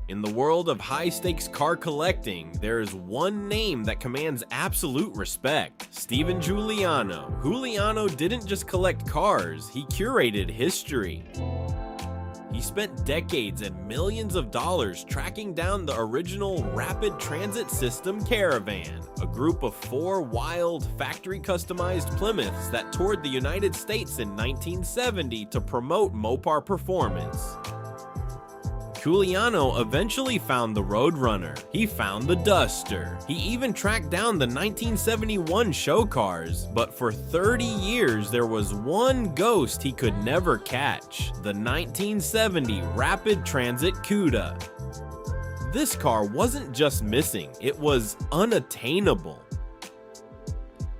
In the world of high-stakes car collecting, there is one name that commands absolute respect: Steven Giuliano. Giuliano didn't just collect cars, he curated history. He spent decades and millions of dollars tracking down the original Rapid Transit System caravan, a group of 4 wild, factory-customized Plymouths that toured the United States in 1970 to promote Mopar performance. Juliano eventually found the Roadrunner. He found the Duster. He even tracked down the 1971 show cars, but for 30 years there was one ghost he could never catch: the 1970 Rapid Transit Cuda. This car wasn't just missing, it was unattainable.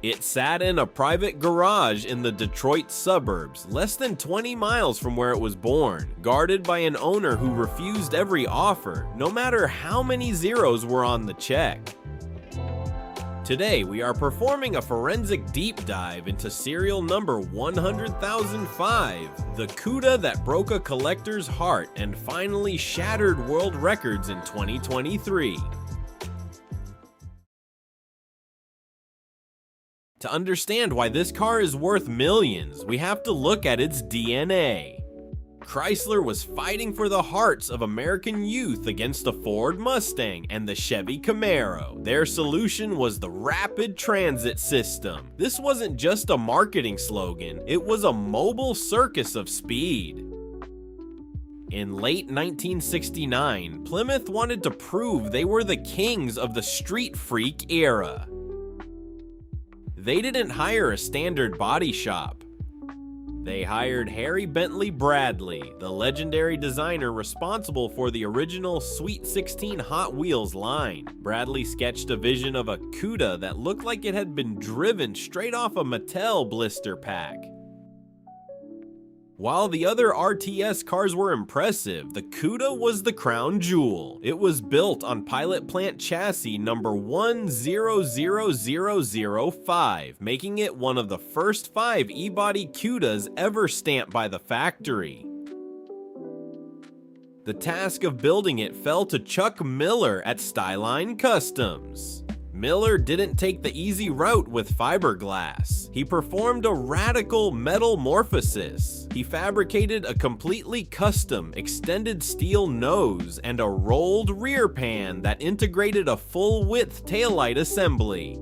It sat in a private garage in the Detroit suburbs, less than 20 miles from where it was born, guarded by an owner who refused every offer, no matter how many zeros were on the check. Today, we are performing a forensic deep dive into serial number 100,005, the Cuda that broke a collector's heart and finally shattered world records in 2023. To understand why this car is worth millions, we have to look at its DNA. Chrysler was fighting for the hearts of American youth against the Ford Mustang and the Chevy Camaro. Their solution was the Rapid Transit System. This wasn't just a marketing slogan, it was a mobile circus of speed. In late 1969, Plymouth wanted to prove they were the kings of the street freak era. They didn't hire a standard body shop. They hired Harry Bentley Bradley, the legendary designer responsible for the original Sweet 16 Hot Wheels line. Bradley sketched a vision of a Cuda that looked like it had been driven straight off a Mattel blister pack. While the other RTS cars were impressive, the Cuda was the crown jewel. It was built on pilot plant chassis number 100005, making it one of the first 5 E-body Cudas ever stamped by the factory. The task of building it fell to Chuck Miller at Styline Customs. Miller didn't take the easy route with fiberglass. He performed a radical metamorphosis. He fabricated a completely custom extended steel nose and a rolled rear pan that integrated a full-width taillight assembly.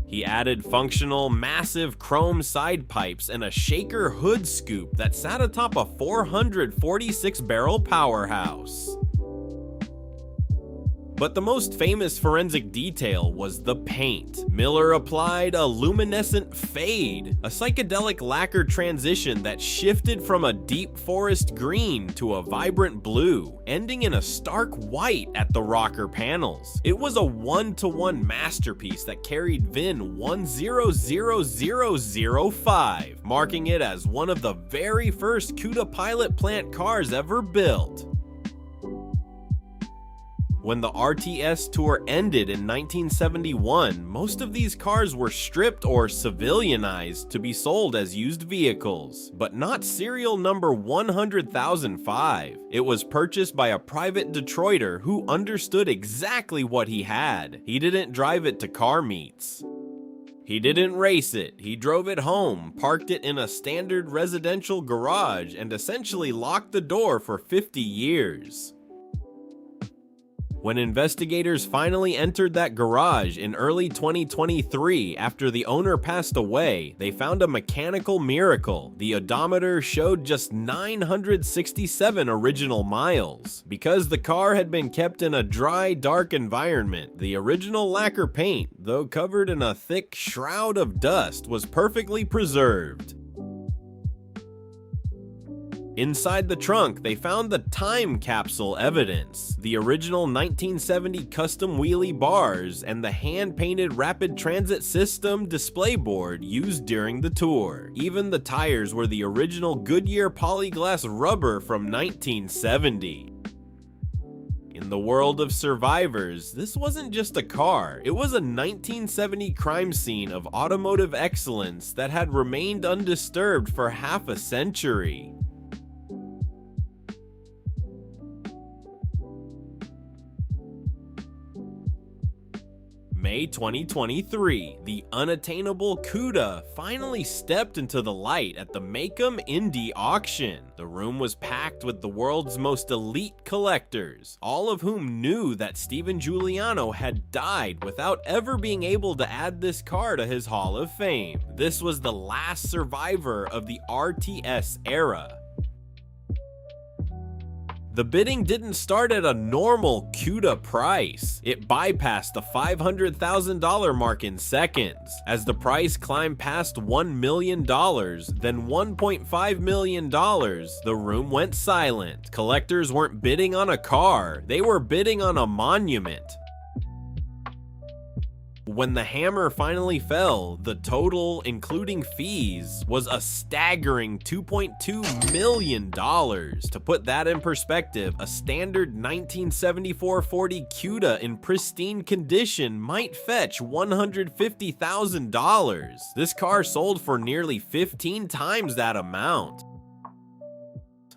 He added functional, massive chrome side pipes and a shaker hood scoop that sat atop a 446-barrel powerhouse. But the most famous forensic detail was the paint. Miller applied a luminescent fade, a psychedelic lacquer transition that shifted from a deep forest green to a vibrant blue, ending in a stark white at the rocker panels. It was a 1-to-1 masterpiece that carried VIN 100005, marking it as one of the very first Cuda pilot plant cars ever built. When the RTS tour ended in 1971, most of these cars were stripped or civilianized to be sold as used vehicles, but not serial number 100,005. It was purchased by a private Detroiter who understood exactly what he had. He didn't drive it to car meets. He didn't race it, he drove it home, parked it in a standard residential garage, and essentially locked the door for 50 years. When investigators finally entered that garage in early 2023 after the owner passed away, they found a mechanical miracle. The odometer showed just 967 original miles. Because the car had been kept in a dry, dark environment, the original lacquer paint, though covered in a thick shroud of dust, was perfectly preserved. Inside the trunk, they found the time capsule evidence, the original 1970 custom wheelie bars, and the hand-painted Rapid Transit System display board used during the tour. Even the tires were the original Goodyear polyglass rubber from 1970. In the world of survivors, this wasn't just a car, it was a 1970 crime scene of automotive excellence that had remained undisturbed for half a century. May 2023, the unattainable Cuda finally stepped into the light at the Mecum Indy auction. The room was packed with the world's most elite collectors, all of whom knew that Steven Juliano had died without ever being able to add this car to his Hall of Fame. This was the last survivor of the RTS era. The bidding didn't start at a normal Cuda price. It bypassed the $500,000 mark in seconds. As the price climbed past $1 million, then $1.5 million, the room went silent. Collectors weren't bidding on a car, they were bidding on a monument. When the hammer finally fell, the total, including fees, was a staggering $2.2 million. To put that in perspective, a standard 1974 40 Cuda in pristine condition might fetch $150,000. This car sold for nearly 15 times that amount.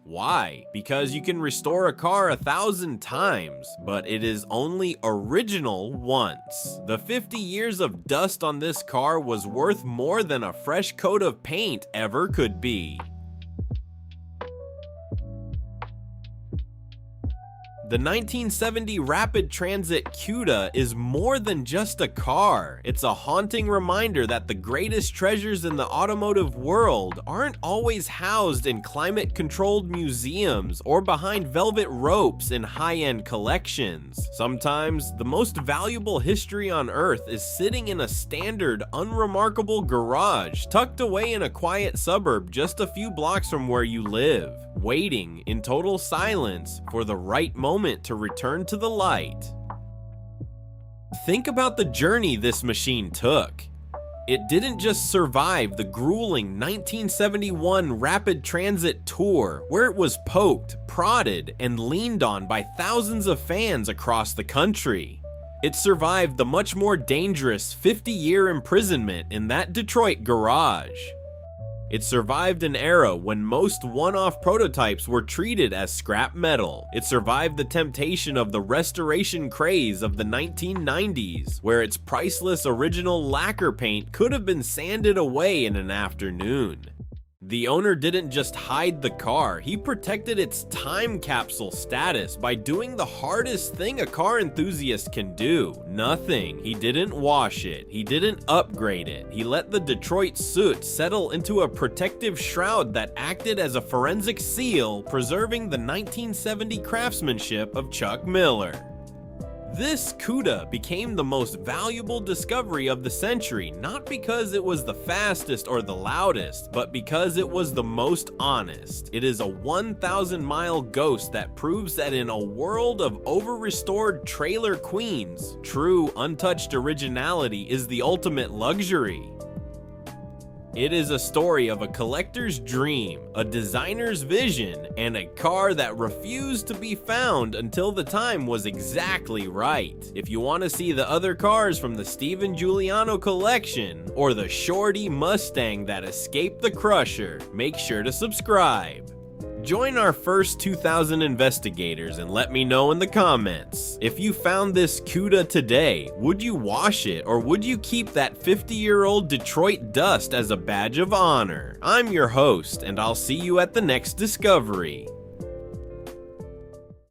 Why? Because you can restore a car 1,000 times, but it is only original once. The 50 years of dust on this car was worth more than a fresh coat of paint ever could be. The 1970 Rapid Transit Cuda is more than just a car. It's a haunting reminder that the greatest treasures in the automotive world aren't always housed in climate-controlled museums or behind velvet ropes in high-end collections. Sometimes, the most valuable history on Earth is sitting in a standard, unremarkable garage tucked away in a quiet suburb just a few blocks from where you live, waiting in total silence for the right moment to return to the light. Think about the journey this machine took. It didn't just survive the grueling 1971 Rapid Transit tour, where it was poked, prodded, and leaned on by thousands of fans across the country. It survived the much more dangerous 50-year imprisonment in that Detroit garage. It survived an era when most one-off prototypes were treated as scrap metal. It survived the temptation of the restoration craze of the 1990s, where its priceless original lacquer paint could have been sanded away in an afternoon. The owner didn't just hide the car, he protected its time capsule status by doing the hardest thing a car enthusiast can do. Nothing. He didn't wash it. He didn't upgrade it. He let the Detroit soot settle into a protective shroud that acted as a forensic seal, preserving the 1970 craftsmanship of Chuck Miller. This Cuda became the most valuable discovery of the century, not because it was the fastest or the loudest, but because it was the most honest. It is a 1,000-mile ghost that proves that in a world of over-restored trailer queens, true untouched originality is the ultimate luxury. It is a story of a collector's dream, a designer's vision, and a car that refused to be found until the time was exactly right. If you want to see the other cars from the Steven Juliano collection, or the shorty Mustang that escaped the crusher, make sure to subscribe. Join our first 2,000 investigators and let me know in the comments. If you found this Cuda today, would you wash it or would you keep that 50-year-old Detroit dust as a badge of honor? I'm your host, and I'll see you at the next discovery.